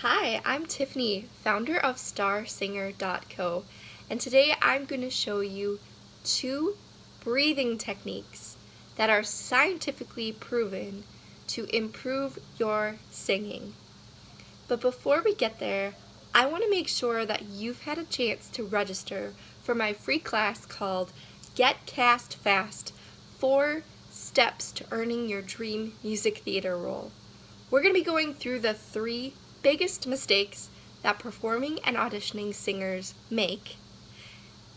Hi, I'm Tiffany, founder of StarSinger.co, and today I'm going to show you 2 breathing techniques that are scientifically proven to improve your singing. But before we get there, I want to make sure that you've had a chance to register for my free class called Get Cast Fast: 4 Steps to Earning Your Dream Music Theater Role. We're going to be going through the 3 biggest mistakes that performing and auditioning singers make,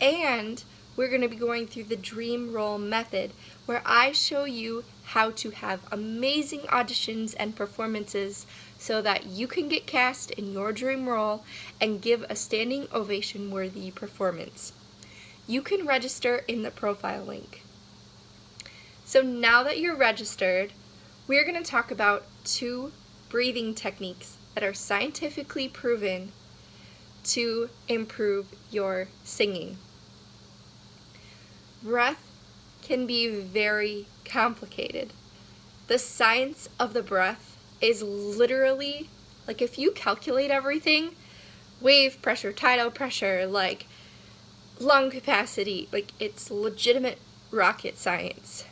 and we're going to be going through the dream role method, where I show you how to have amazing auditions and performances so that you can get cast in your dream role and give a standing ovation worthy performance. You can register in the profile link. So now that you're registered, we're going to talk about 2 breathing techniques that are scientifically proven to improve your singing. Breath can be very complicated. The science of the breath is literally, like, if you calculate everything, wave pressure, tidal pressure, like lung capacity, like, it's legitimate rocket science.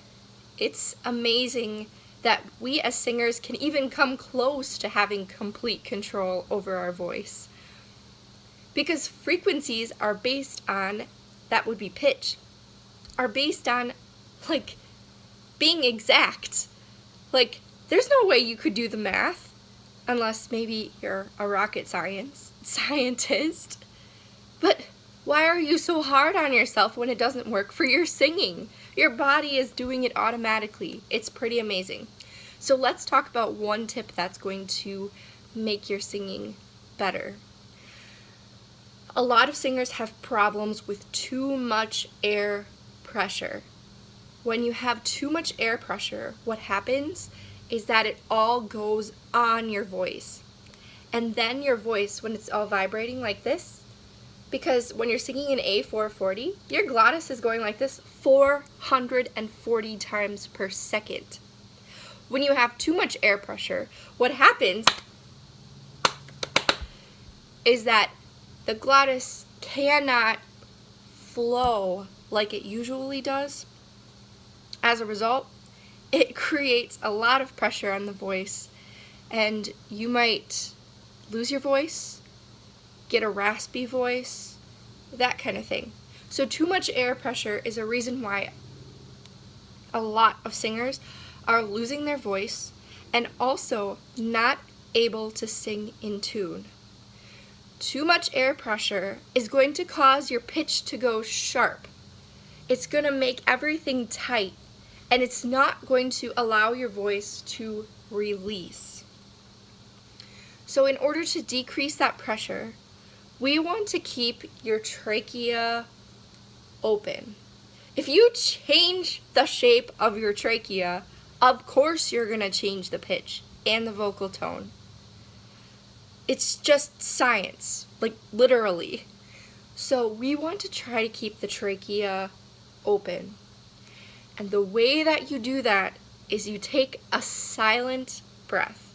It's amazing that we as singers can even come close to having complete control over our voice. Because frequencies are based on, that would be pitch, are based on, like, being exact. Like, there's no way you could do the math, unless maybe you're a rocket scientist. But why are you so hard on yourself when it doesn't work for your singing? Your body is doing it automatically. It's pretty amazing. So let's talk about one tip that's going to make your singing better. A lot of singers have problems with too much air pressure. When you have too much air pressure, what happens is that it all goes on your voice. And then your voice, when it's all vibrating like this, because when you're singing in A440, your glottis is going like this 440 times per second. When you have too much air pressure, what happens is that the glottis cannot flow like it usually does. As a result, it creates a lot of pressure on the voice, and you might lose your voice, get a raspy voice, that kind of thing. So too much air pressure is a reason why a lot of singers are losing their voice and also not able to sing in tune. Too much air pressure is going to cause your pitch to go sharp. It's going to make everything tight, and it's not going to allow your voice to release. So in order to decrease that pressure, we want to keep your trachea open. If you change the shape of your trachea, of course you're going to change the pitch and the vocal tone. It's just science, like literally. So we want to try to keep the trachea open. And the way that you do that is you take a silent breath.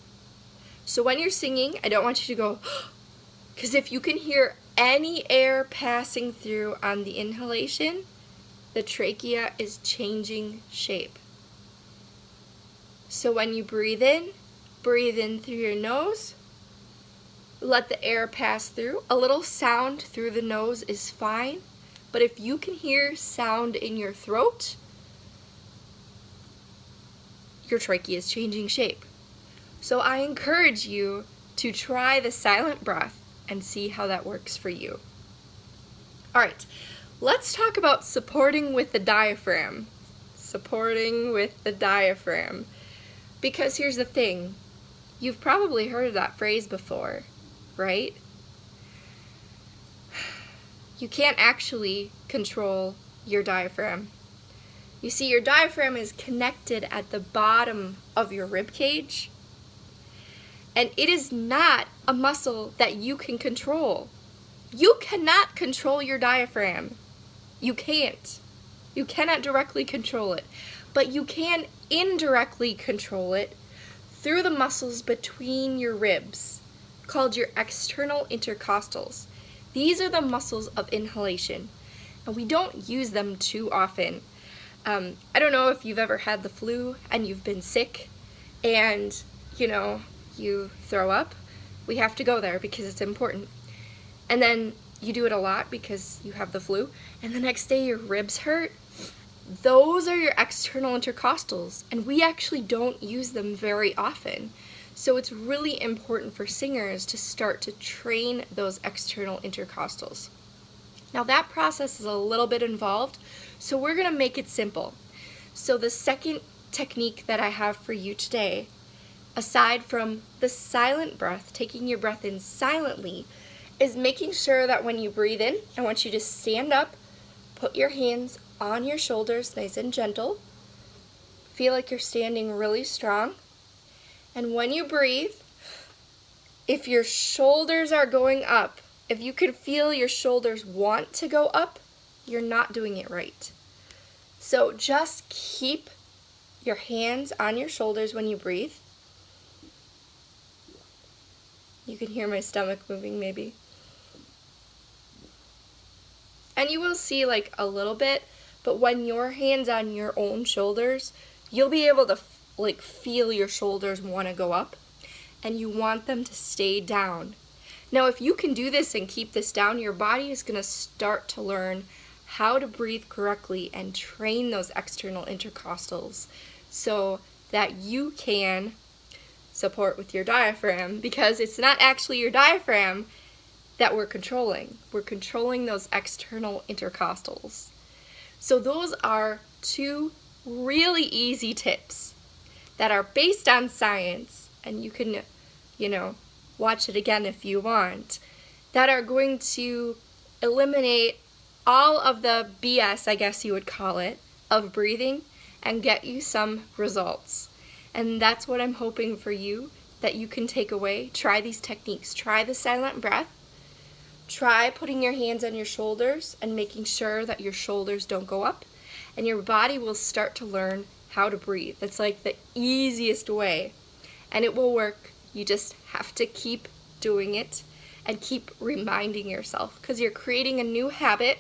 So when you're singing, I don't want you to go, because if you can hear any air passing through on the inhalation, the trachea is changing shape. So when you breathe in through your nose, let the air pass through. A little sound through the nose is fine, but if you can hear sound in your throat, your trachea is changing shape. So I encourage you to try the silent breath and see how that works for you. All right, let's talk about supporting with the diaphragm. Supporting with the diaphragm. Because here's the thing, you've probably heard of that phrase before, right? You can't actually control your diaphragm. You see, your diaphragm is connected at the bottom of your rib cage, and it is not a muscle that you can control. You cannot control your diaphragm. You can't. You cannot directly control it, but you can indirectly control it through the muscles between your ribs, called your external intercostals. These are the muscles of inhalation, and we don't use them too often. I don't know if you've ever had the flu and you've been sick and, you throw up. We have to go there because it's important. And then you do it a lot because you have the flu, and the next day your ribs hurt. Those are your external intercostals, and we actually don't use them very often. So it's really important for singers to start to train those external intercostals. Now that process is a little bit involved, so we're going to make it simple. So the second technique that I have for you today, aside from the silent breath, taking your breath in silently, is making sure that when you breathe in, I want you to stand up, put your hands on your shoulders, nice and gentle. Feel like you're standing really strong. And when you breathe, if your shoulders are going up, if you can feel your shoulders want to go up, you're not doing it right. So just keep your hands on your shoulders when you breathe. You can hear my stomach moving maybe. And you will see like a little bit, but when your hand's on your own shoulders, you'll be able to feel your shoulders want to go up, and you want them to stay down. Now if you can do this and keep this down, your body is going to start to learn how to breathe correctly and train those external intercostals so that you can support with your diaphragm, because it's not actually your diaphragm that we're controlling. We're controlling those external intercostals. So those are two really easy tips that are based on science, and you can, watch it again if you want, that are going to eliminate all of the BS, I guess you would call it, of breathing and get you some results. And that's what I'm hoping for you, that you can take away. Try these techniques. Try the silent breath. Try putting your hands on your shoulders and making sure that your shoulders don't go up, and your body will start to learn how to breathe. That's like the easiest way, and it will work. You just have to keep doing it and keep reminding yourself, because you're creating a new habit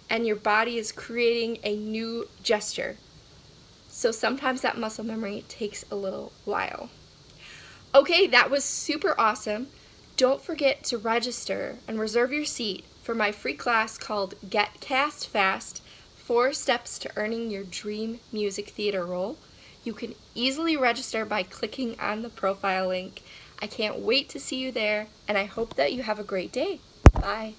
and your body is creating a new gesture. So sometimes that muscle memory takes a little while. Okay, that was super awesome. Don't forget to register and reserve your seat for my free class called Get Cast Fast, 4 Steps to Earning Your Dream Music Theater Role. You can easily register by clicking on the profile link. I can't wait to see you there, and I hope that you have a great day. Bye.